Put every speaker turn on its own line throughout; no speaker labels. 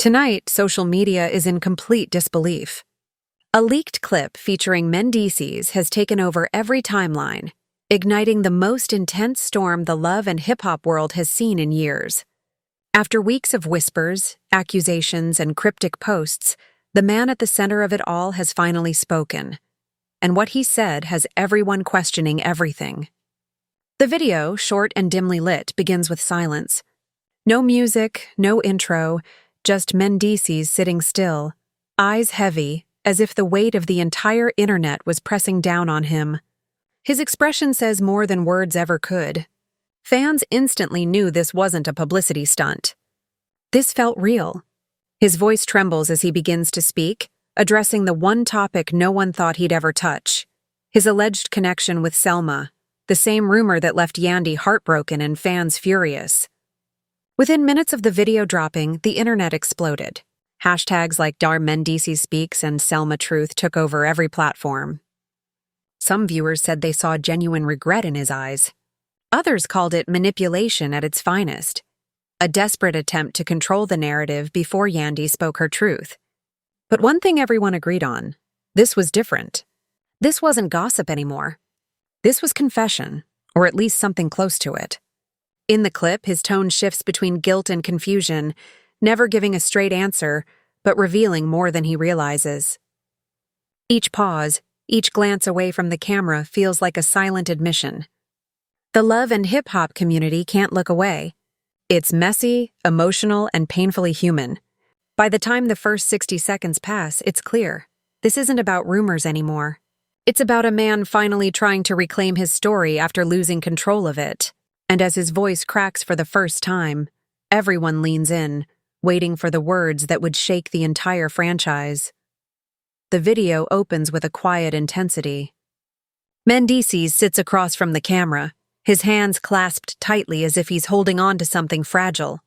Tonight, social media is in complete disbelief. A leaked clip featuring Mendeecees has taken over every timeline, igniting the most intense storm the love and hip-hop world has seen in years. After weeks of whispers, accusations, and cryptic posts, the man at the center of it all has finally spoken. And what he said has everyone questioning everything. The video, short and dimly lit, begins with silence. No music, no intro, just Mendeecees sitting still, eyes heavy, as if the weight of the entire internet was pressing down on him. His expression says more than words ever could. Fans instantly knew this wasn't a publicity stunt. This felt real. His voice trembles as he begins to speak, addressing the one topic no one thought he'd ever touch: his alleged connection with Selma, the same rumor that left Yandy heartbroken and fans furious. Within minutes of the video dropping, the internet exploded. Hashtags like Mendeecees Speaks and Selma Truth took over every platform. Some viewers said they saw genuine regret in his eyes. Others called it manipulation at its finest, a desperate attempt to control the narrative before Yandy spoke her truth. But one thing everyone agreed on: this was different. This wasn't gossip anymore. This was confession, or at least something close to it. In the clip, his tone shifts between guilt and confusion, never giving a straight answer, but revealing more than he realizes. Each pause, each glance away from the camera feels like a silent admission. The love and hip-hop community can't look away. It's messy, emotional, and painfully human. By the time the first 60 seconds pass, it's clear. This isn't about rumors anymore. It's about a man finally trying to reclaim his story after losing control of it. And as his voice cracks for the first time, everyone leans in, waiting for the words that would shake the entire franchise. The video opens with a quiet intensity. Mendeecees sits across from the camera, his hands clasped tightly as if he's holding on to something fragile.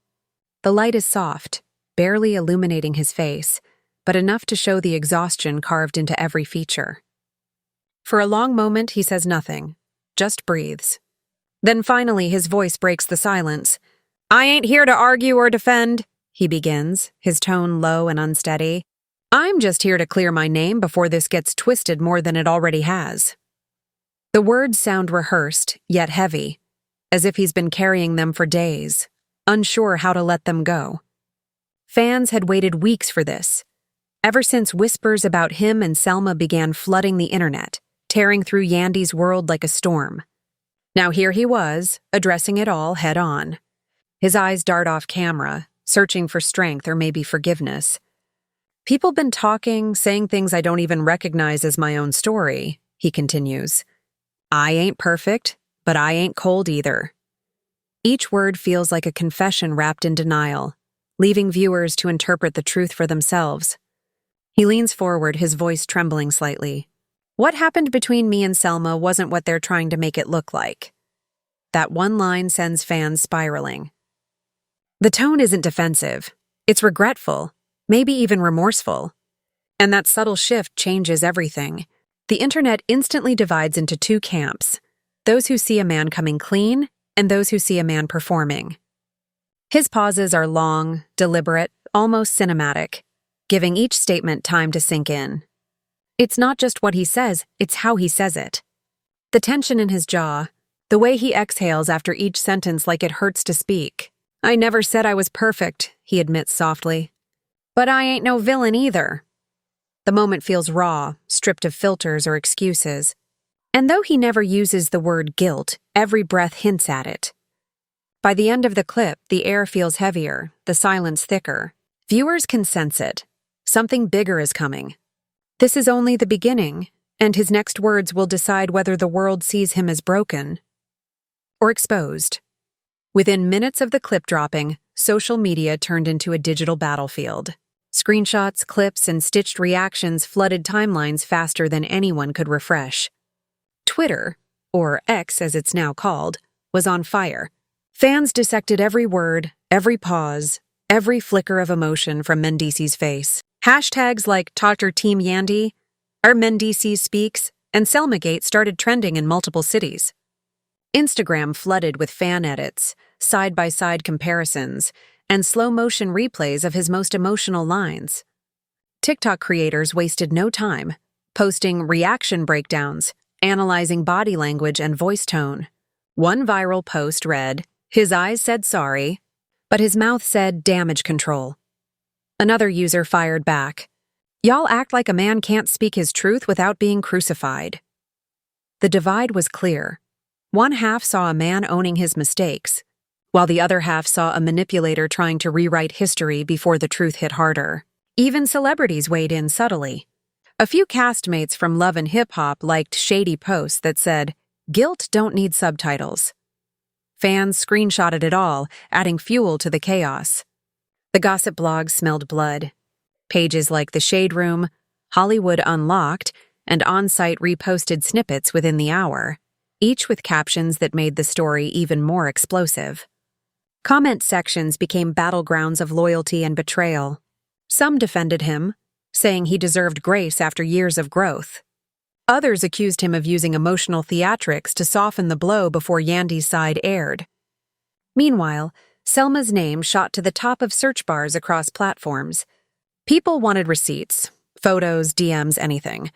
The light is soft, barely illuminating his face, but enough to show the exhaustion carved into every feature. For a long moment, he says nothing, just breathes. Then finally, his voice breaks the silence. "I ain't here to argue or defend," he begins, his tone low and unsteady. "I'm just here to clear my name before this gets twisted more than it already has." The words sound rehearsed, yet heavy, as if he's been carrying them for days, unsure how to let them go. Fans had waited weeks for this, ever since whispers about him and Selma began flooding the internet, tearing through Yandy's world like a storm. Now here he was, addressing it all head-on. His eyes dart off camera, searching for strength or maybe forgiveness. "People been talking, saying things I don't even recognize as my own story," he continues. "I ain't perfect, but I ain't cold either." Each word feels like a confession wrapped in denial, leaving viewers to interpret the truth for themselves. He leans forward, his voice trembling slightly. "What happened between me and Selma wasn't what they're trying to make it look like." That one line sends fans spiraling. The tone isn't defensive. It's regretful, maybe even remorseful. And that subtle shift changes everything. The internet instantly divides into two camps: those who see a man coming clean and those who see a man performing. His pauses are long, deliberate, almost cinematic, giving each statement time to sink in. It's not just what he says, it's how he says it. The tension in his jaw, the way he exhales after each sentence like it hurts to speak. "I never said I was perfect," he admits softly. "But I ain't no villain either." The moment feels raw, stripped of filters or excuses. And though he never uses the word guilt, every breath hints at it. By the end of the clip, the air feels heavier, the silence thicker. Viewers can sense it. Something bigger is coming. This is only the beginning, and his next words will decide whether the world sees him as broken or exposed. Within minutes of the clip dropping, social media turned into a digital battlefield. Screenshots, clips, and stitched reactions flooded timelines faster than anyone could refresh. Twitter, or X as it's now called, was on fire. Fans dissected every word, every pause, every flicker of emotion from Mendeecees' face. Hashtags like Dr. Team Yandy, or Mendeecees Speaks, and Selmagate started trending in multiple cities. Instagram flooded with fan edits, side-by-side comparisons, and slow-motion replays of his most emotional lines. TikTok creators wasted no time, posting reaction breakdowns, analyzing body language and voice tone. One viral post read, "His eyes said sorry, but his mouth said damage control." Another user fired back, "Y'all act like a man can't speak his truth without being crucified." The divide was clear. One half saw a man owning his mistakes, while the other half saw a manipulator trying to rewrite history before the truth hit harder. Even celebrities weighed in subtly. A few castmates from Love and Hip Hop liked shady posts that said, "Guilt don't need subtitles." Fans screenshotted it all, adding fuel to the chaos. The gossip blogs smelled blood. Pages like The Shade Room, Hollywood Unlocked, and On-Site reposted snippets within the hour, each with captions that made the story even more explosive. Comment sections became battlegrounds of loyalty and betrayal. Some defended him, saying he deserved grace after years of growth. Others accused him of using emotional theatrics to soften the blow before Yandy's side aired. Meanwhile, Selma's name shot to the top of search bars across platforms. People wanted receipts, photos, DMs, anything.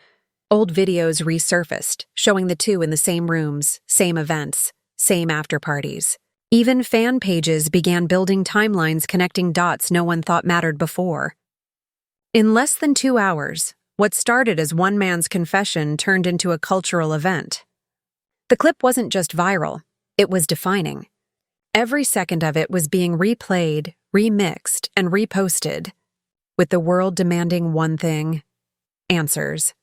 Old videos resurfaced, showing the two in the same rooms, same events, same after-parties. Even fan pages began building timelines connecting dots no one thought mattered before. In less than 2 hours, what started as one man's confession turned into a cultural event. The clip wasn't just viral, it was defining. Every second of it was being replayed, remixed, and reposted, with the world demanding one thing: answers.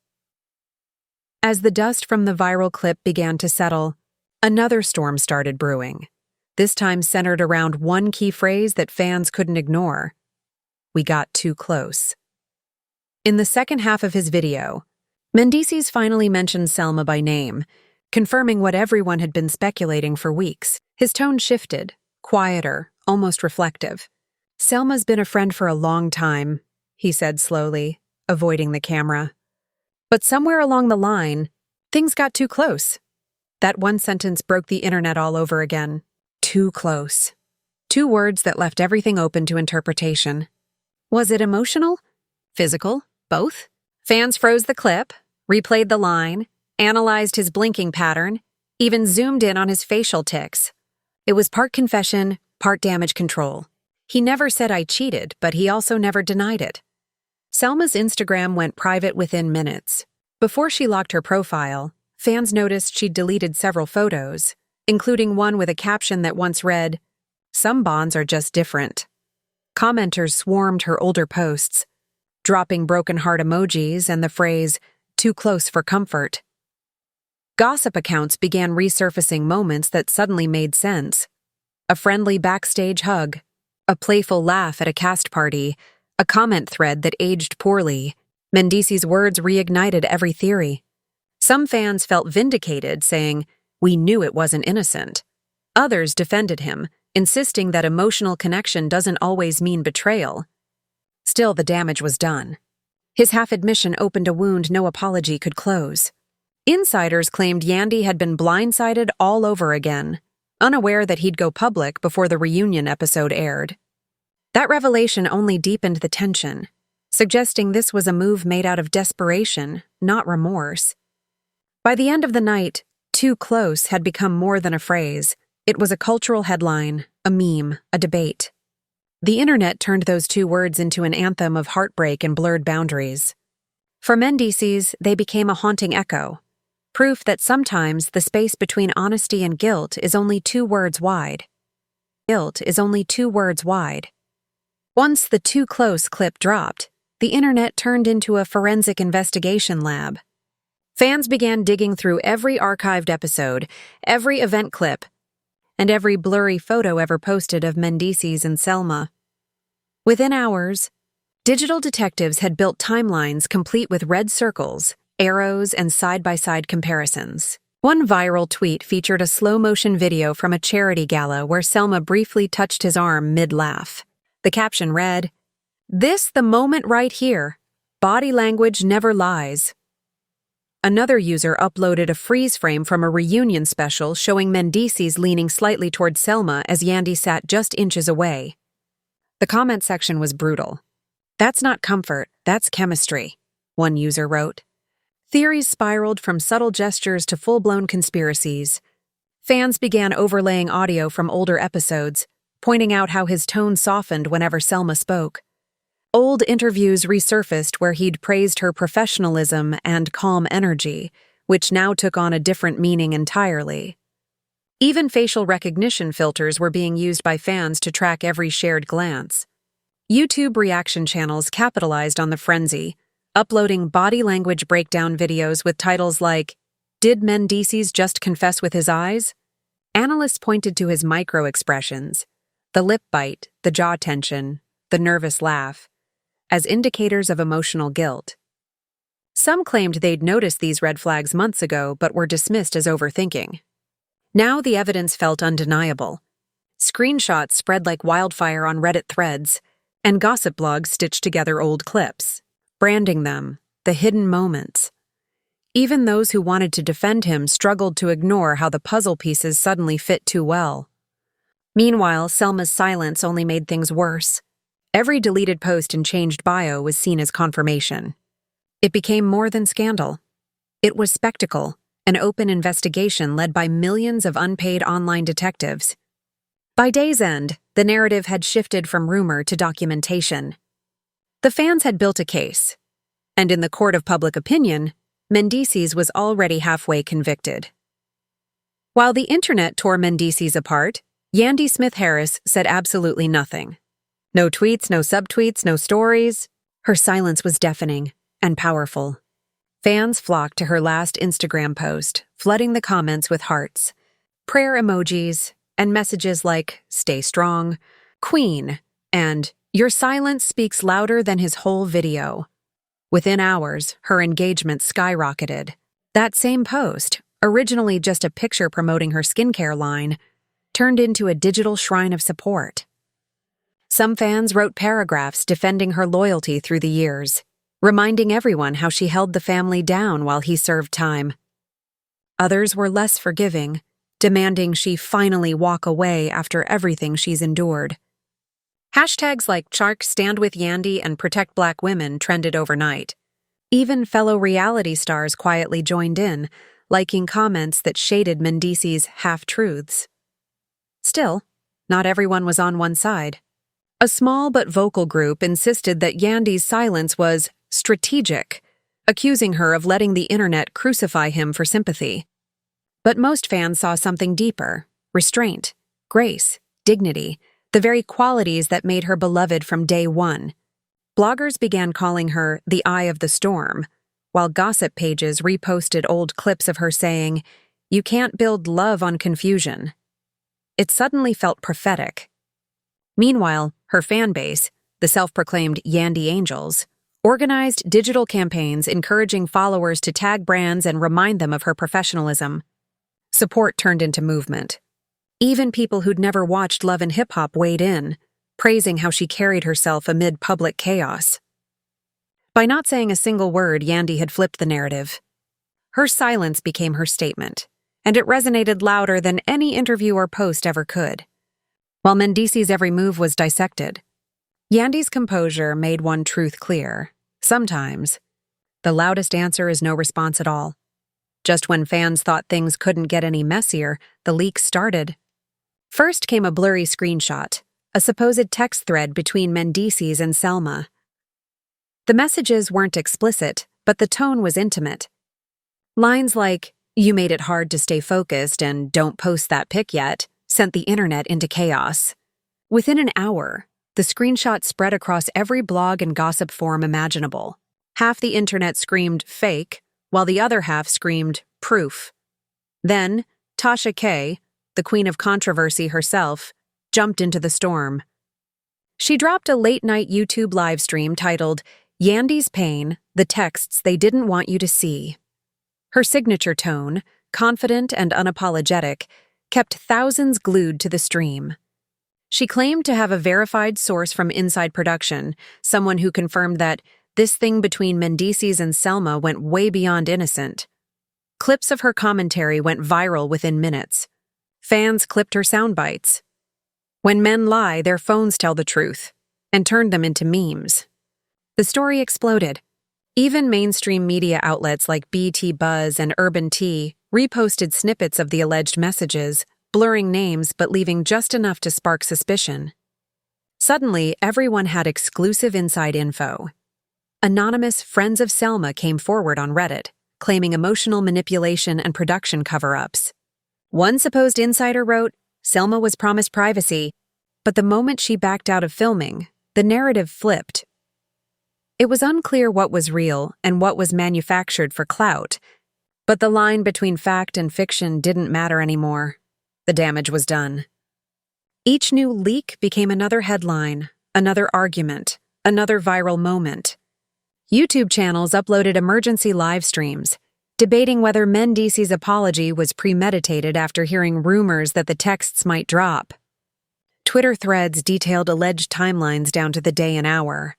As the dust from the viral clip began to settle, another storm started brewing, this time centered around one key phrase that fans couldn't ignore: "We got too close." In the second half of his video, Mendeecees finally mentioned Selma by name, confirming what everyone had been speculating for weeks. His tone shifted, quieter, almost reflective. "Selma's been a friend for a long time," he said slowly, avoiding the camera. "But somewhere along the line, things got too close." That one sentence broke the internet all over again. Too close. 2 words that left everything open to interpretation. Was it emotional? Physical? Both? Fans froze the clip, replayed the line, analyzed his blinking pattern, even zoomed in on his facial tics. It was part confession, part damage control. He never said "I cheated," but he also never denied it. Selma's Instagram went private within minutes. Before she locked her profile, fans noticed she'd deleted several photos, including one with a caption that once read, "Some bonds are just different." Commenters swarmed her older posts, dropping broken heart emojis and the phrase, "too close for comfort." Gossip accounts began resurfacing moments that suddenly made sense. A friendly backstage hug, a playful laugh at a cast party, a comment thread that aged poorly. Mendeecees' words reignited every theory. Some fans felt vindicated, saying, "We knew it wasn't innocent." Others defended him, insisting that emotional connection doesn't always mean betrayal. Still, the damage was done. His half-admission opened a wound no apology could close. Insiders claimed Yandy had been blindsided all over again, unaware that he'd go public before the reunion episode aired. That revelation only deepened the tension, suggesting this was a move made out of desperation, not remorse. By the end of the night, "too close" had become more than a phrase. It was a cultural headline, a meme, a debate. The internet turned those 2 words into an anthem of heartbreak and blurred boundaries. For Mendeecees, they became a haunting echo, proof that sometimes the space between honesty and guilt is only 2 words wide. Guilt is only 2 words wide. Once the "too close" clip dropped, the internet turned into a forensic investigation lab. Fans began digging through every archived episode, every event clip, and every blurry photo ever posted of Mendeecees and Selma. Within hours, digital detectives had built timelines complete with red circles, arrows, and side-by-side comparisons. One viral tweet featured a slow-motion video from a charity gala where Selma briefly touched his arm mid-laugh. The caption read, "This the moment right here. Body language never lies." Another user uploaded a freeze frame from a reunion special showing Mendeecees leaning slightly toward Selma as Yandy sat just inches away. The comment section was brutal. "That's not comfort, that's chemistry," one user wrote. Theories spiraled from subtle gestures to full-blown conspiracies. Fans began overlaying audio from older episodes, pointing out how his tone softened whenever Selma spoke. Old interviews resurfaced where he'd praised her professionalism and calm energy, which now took on a different meaning entirely. Even facial recognition filters were being used by fans to track every shared glance. YouTube reaction channels capitalized on the frenzy, uploading body language breakdown videos with titles like, "Did Mendeecees just confess with his eyes?" Analysts pointed to his micro-expressions, the lip bite, the jaw tension, the nervous laugh, as indicators of emotional guilt. Some claimed they'd noticed these red flags months ago but were dismissed as overthinking. Now the evidence felt undeniable. Screenshots spread like wildfire on Reddit threads, and gossip blogs stitched together old clips, branding them the hidden moments. Even those who wanted to defend him struggled to ignore how the puzzle pieces suddenly fit too well. Meanwhile, Selma's silence only made things worse. Every deleted post and changed bio was seen as confirmation. It became more than scandal. It was spectacle, an open investigation led by millions of unpaid online detectives. By day's end, the narrative had shifted from rumor to documentation. The fans had built a case, and in the court of public opinion, Mendeecees was already halfway convicted. While the internet tore Mendeecees apart, Yandy Smith-Harris said absolutely nothing. No tweets, no subtweets, no stories. Her silence was deafening and powerful. Fans flocked to her last Instagram post, flooding the comments with hearts, prayer emojis, and messages like, "Stay strong," "Queen," and "Your silence speaks louder than his whole video." Within hours, her engagement skyrocketed. That same post, originally just a picture promoting her skincare line, turned into a digital shrine of support. Some fans wrote paragraphs defending her loyalty through the years, reminding everyone how she held the family down while he served time. Others were less forgiving, demanding she finally walk away after everything she's endured. Hashtags like "Shark Stand with Yandy" and "Protect Black Women" trended overnight. Even fellow reality stars quietly joined in, liking comments that shaded Mendeecees' half-truths. Still, not everyone was on one side. A small but vocal group insisted that Yandy's silence was strategic, accusing her of letting the internet crucify him for sympathy. But most fans saw something deeper: restraint, grace, dignity, the very qualities that made her beloved from day one. Bloggers began calling her the Eye of the Storm, while gossip pages reposted old clips of her saying, "You can't build love on confusion." It suddenly felt prophetic. Meanwhile, her fan base, the self-proclaimed Yandy Angels, organized digital campaigns encouraging followers to tag brands and remind them of her professionalism. Support turned into movement. Even people who'd never watched Love and Hip Hop weighed in, praising how she carried herself amid public chaos. By not saying a single word, Yandy had flipped the narrative. Her silence became her statement, and it resonated louder than any interview or post ever could. While Mendeecees' every move was dissected, Yandy's composure made one truth clear. Sometimes, the loudest answer is no response at all. Just when fans thought things couldn't get any messier, the leaks started. First came a blurry screenshot, a supposed text thread between Mendeecees and Salma. The messages weren't explicit, but the tone was intimate. Lines like, "You made it hard to stay focused," and "Don't post that pic yet," sent the internet into chaos. Within an hour, the screenshot spread across every blog and gossip forum imaginable. Half the internet screamed "fake," while the other half screamed "proof." Then, Tasha K., the queen of controversy herself, jumped into the storm. She dropped a late-night YouTube livestream titled, "Yandy's Pain, the Texts They Didn't Want You to See." Her signature tone, confident and unapologetic, kept thousands glued to the stream. She claimed to have a verified source from inside production, someone who confirmed that this thing between Mendeecees and Selma went way beyond innocent. Clips of her commentary went viral within minutes. Fans clipped her sound bites. "When men lie, their phones tell the truth," and turned them into memes. The story exploded. Even mainstream media outlets like BT Buzz and Urban Tea reposted snippets of the alleged messages, blurring names but leaving just enough to spark suspicion. Suddenly, everyone had exclusive inside info. Anonymous friends of Selma came forward on Reddit, claiming emotional manipulation and production cover-ups. One supposed insider wrote, Selma was promised privacy, but the moment she backed out of filming, the narrative flipped. It was unclear what was real and what was manufactured for clout, but the line between fact and fiction didn't matter anymore. The damage was done. Each new leak became another headline, another argument, another viral moment. YouTube channels uploaded emergency live streams, debating whether Mendeecees' apology was premeditated after hearing rumors that the texts might drop. Twitter threads detailed alleged timelines down to the day and hour.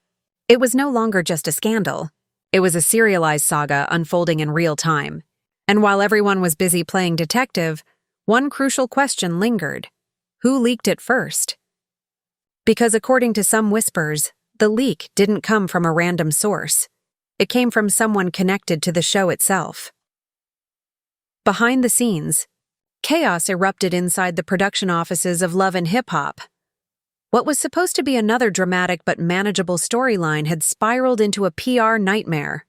It was no longer just a scandal. It was a serialized saga unfolding in real time. And while everyone was busy playing detective, one crucial question lingered. Who leaked it first? Because according to some whispers, the leak didn't come from a random source. It came from someone connected to the show itself. Behind the scenes, chaos erupted inside the production offices of Love and Hip Hop. What was supposed to be another dramatic but manageable storyline had spiraled into a PR nightmare.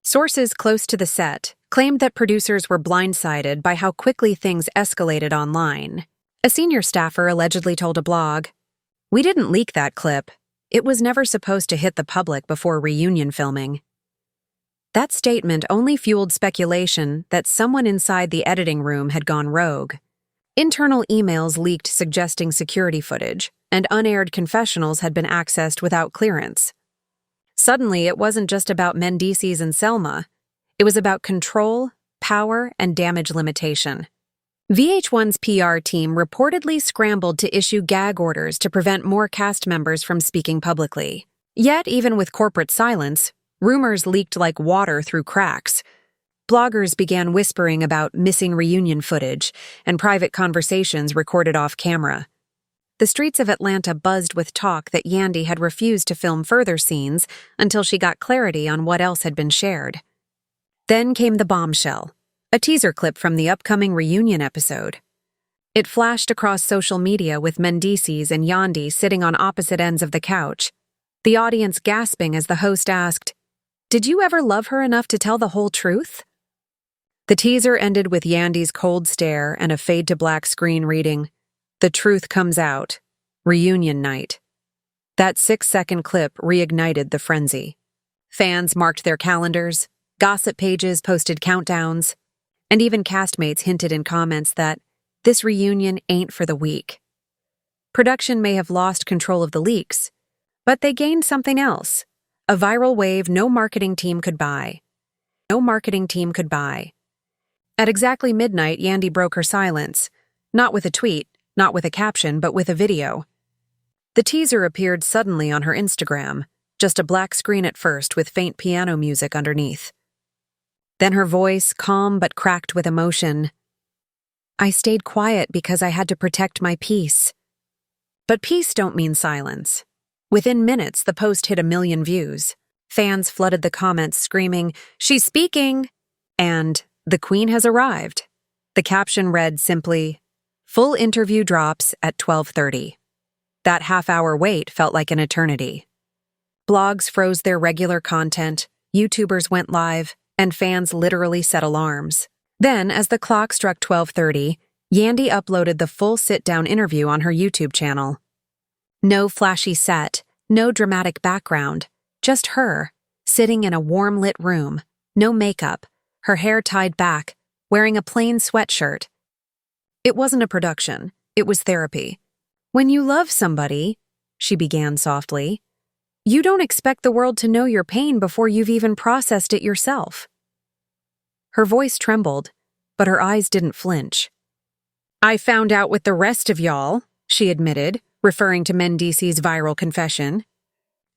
Sources close to the set claimed that producers were blindsided by how quickly things escalated online. A senior staffer allegedly told a blog, "We didn't leak that clip. It was never supposed to hit the public before reunion filming." That statement only fueled speculation that someone inside the editing room had gone rogue. Internal emails leaked suggesting security footage, and unaired confessionals had been accessed without clearance. Suddenly, it wasn't just about Mendeecees and Selma. It was about control, power, and damage limitation. VH1's PR team reportedly scrambled to issue gag orders to prevent more cast members from speaking publicly. Yet, even with corporate silence, rumors leaked like water through cracks. Bloggers began whispering about missing reunion footage and private conversations recorded off camera. The streets of Atlanta buzzed with talk that Yandy had refused to film further scenes until she got clarity on what else had been shared. Then came the bombshell, a teaser clip from the upcoming reunion episode. It flashed across social media with Mendeecees and Yandy sitting on opposite ends of the couch, the audience gasping as the host asked, "Did you ever love her enough to tell the whole truth?" The teaser ended with Yandy's cold stare and a fade-to-black screen reading, "The truth comes out. Reunion night." That 6-second clip reignited the frenzy. Fans marked their calendars, gossip pages posted countdowns, and even castmates hinted in comments that this reunion ain't for the weak. Production may have lost control of the leaks, but they gained something else, a viral wave no marketing team could buy. No marketing team could buy. At exactly midnight, Yandy broke her silence, not with a tweet, not with a caption, but with a video. The teaser appeared suddenly on her Instagram, just a black screen at first with faint piano music underneath. Then her voice, calm but cracked with emotion. "I stayed quiet because I had to protect my peace." But peace don't mean silence. Within minutes, the post hit 1 million views. Fans flooded the comments screaming, "She's speaking!" and "The Queen has arrived." The caption read simply, "Full interview drops at 12:30. That half-hour wait felt like an eternity. Blogs froze their regular content, YouTubers went live, and fans literally set alarms. Then, as the clock struck 12:30, Yandy uploaded the full sit-down interview on her YouTube channel. No flashy set, no dramatic background, just her, sitting in a warm-lit room, no makeup, her hair tied back, wearing a plain sweatshirt. It wasn't a production, it was therapy. "When you love somebody," she began softly, "you don't expect the world to know your pain before you've even processed it yourself." Her voice trembled, but her eyes didn't flinch. "I found out with the rest of y'all," she admitted, referring to Mendeecees' viral confession.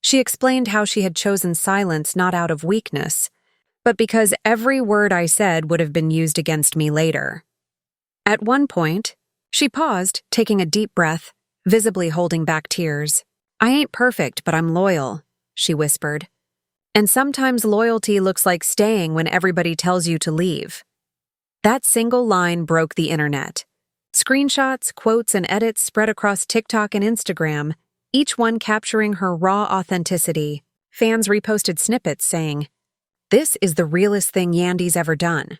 She explained how she had chosen silence not out of weakness, but because every word I said would have been used against me later. At one point, she paused, taking a deep breath, visibly holding back tears. "I ain't perfect, but I'm loyal," she whispered. "And sometimes loyalty looks like staying when everybody tells you to leave." That single line broke the internet. Screenshots, quotes, and edits spread across TikTok and Instagram, each one capturing her raw authenticity. Fans reposted snippets saying, "This is the realest thing Yandy's ever done."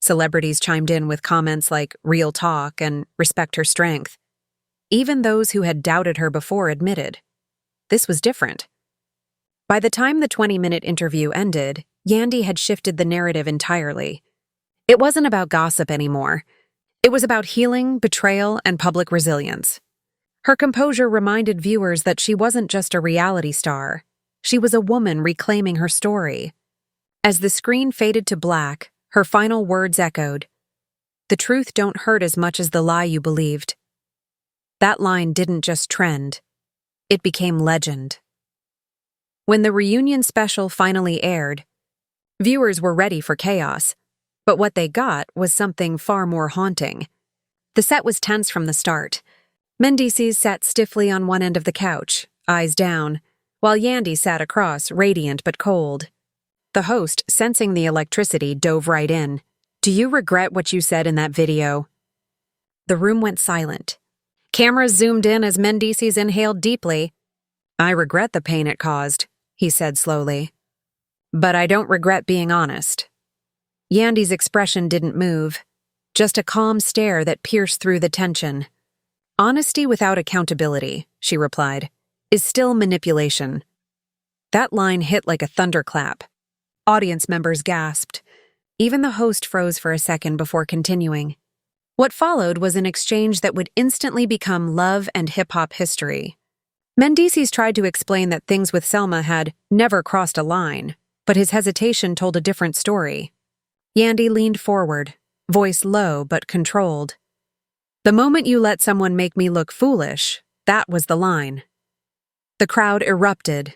Celebrities chimed in with comments like "real talk" and "respect her strength." Even those who had doubted her before admitted, this was different. By the time the 20-minute interview ended, Yandy had shifted the narrative entirely. It wasn't about gossip anymore. It was about healing, betrayal, and public resilience. Her composure reminded viewers that she wasn't just a reality star. She was a woman reclaiming her story. As the screen faded to black, her final words echoed, "The truth don't hurt as much as the lie you believed." That line didn't just trend. It became legend. When the reunion special finally aired, viewers were ready for chaos, but what they got was something far more haunting. The set was tense from the start. Mendeecees sat stiffly on one end of the couch, eyes down, while Yandy sat across, radiant but cold. The host, sensing the electricity, dove right in. "Do you regret what you said in that video?" The room went silent. Cameras zoomed in as Mendeecees inhaled deeply. "I regret the pain it caused," he said slowly. "But I don't regret being honest." Yandy's expression didn't move, just a calm stare that pierced through the tension. "Honesty without accountability," she replied, "is still manipulation." That line hit like a thunderclap. Audience members gasped. Even the host froze for a second before continuing. What followed was an exchange that would instantly become love and hip-hop history. Mendeecees tried to explain that things with Selma had never crossed a line, but his hesitation told a different story. Yandy leaned forward, voice low but controlled. "The moment you let someone make me look foolish, that was the line." The crowd erupted.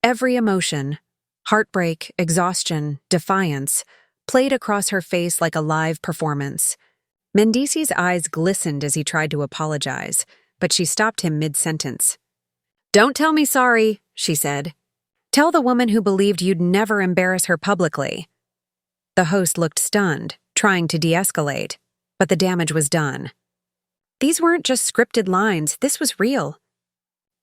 Every emotion, heartbreak, exhaustion, defiance, played across her face like a live performance. Mendeecees' eyes glistened as he tried to apologize, but she stopped him mid-sentence. "Don't tell me sorry," she said. "Tell the woman who believed you'd never embarrass her publicly." The host looked stunned, trying to de-escalate, but the damage was done. These weren't just scripted lines, this was real.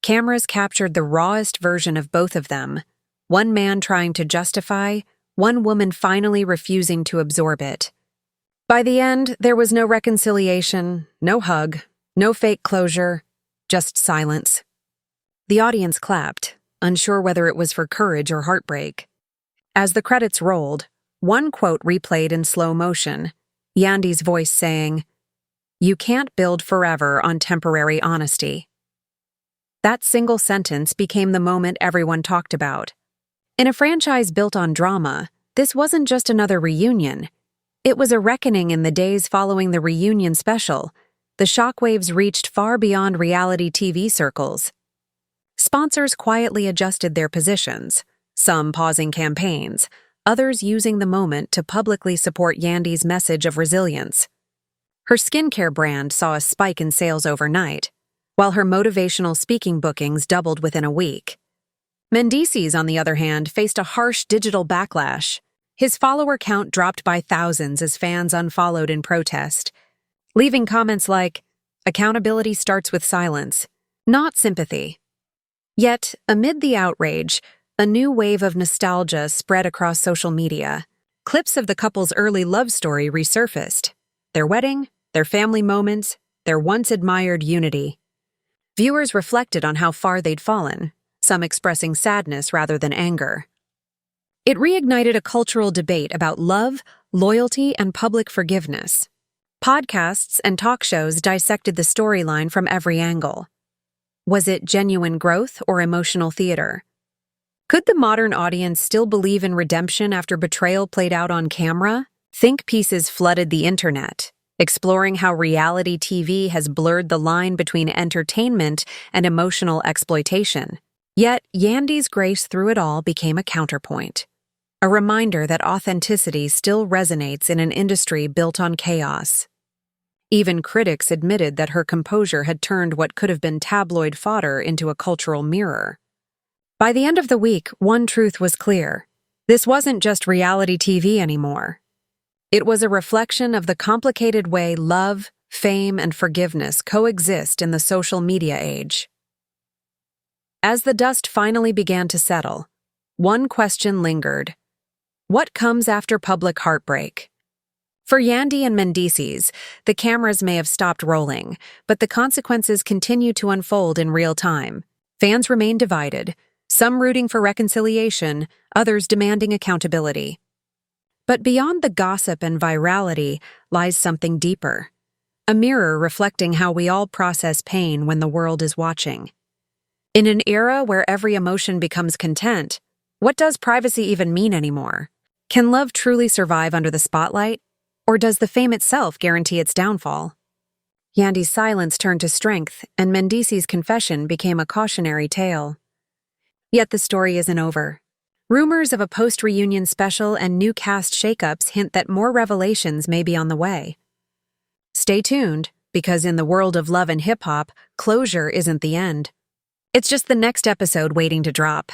Cameras captured the rawest version of both of them, one man trying to justify, one woman finally refusing to absorb it. By the end, there was no reconciliation, no hug, no fake closure, just silence. The audience clapped, unsure whether it was for courage or heartbreak. As the credits rolled, one quote replayed in slow motion, Yandy's voice saying, "You can't build forever on temporary honesty." That single sentence became the moment everyone talked about. In a franchise built on drama, this wasn't just another reunion. It was a reckoning in the days following the reunion special. The shockwaves reached far beyond reality TV circles. Sponsors quietly adjusted their positions, some pausing campaigns, others using the moment to publicly support Yandy's message of resilience. Her skincare brand saw a spike in sales overnight, while her motivational speaking bookings doubled within a week. Mendeecees, on the other hand, faced a harsh digital backlash. His follower count dropped by thousands as fans unfollowed in protest, leaving comments like, "Accountability starts with silence, not sympathy." Yet, amid the outrage, a new wave of nostalgia spread across social media. Clips of the couple's early love story resurfaced. Their wedding, their family moments, their once-admired unity. Viewers reflected on how far they'd fallen, some expressing sadness rather than anger. It reignited a cultural debate about love, loyalty, and public forgiveness. Podcasts and talk shows dissected the storyline from every angle. Was it genuine growth or emotional theater? Could the modern audience still believe in redemption after betrayal played out on camera? Think pieces flooded the internet, exploring how reality TV has blurred the line between entertainment and emotional exploitation. Yet, Yandy's grace through it all became a counterpoint. A reminder that authenticity still resonates in an industry built on chaos. Even critics admitted that her composure had turned what could have been tabloid fodder into a cultural mirror. By the end of the week, one truth was clear. This wasn't just reality TV anymore. It was a reflection of the complicated way love, fame, and forgiveness coexist in the social media age. As the dust finally began to settle, one question lingered. What comes after public heartbreak? For Yandy and Mendeecees, the cameras may have stopped rolling, but the consequences continue to unfold in real time. Fans remain divided, some rooting for reconciliation, others demanding accountability. But beyond the gossip and virality lies something deeper. A mirror reflecting how we all process pain when the world is watching. In an era where every emotion becomes content, what does privacy even mean anymore? Can love truly survive under the spotlight? Or does the fame itself guarantee its downfall? Yandy's silence turned to strength, and Mendeecees' confession became a cautionary tale. Yet the story isn't over. Rumors of a post-reunion special and new cast shakeups hint that more revelations may be on the way. Stay tuned, because in the world of love and hip-hop, closure isn't the end. It's just the next episode waiting to drop.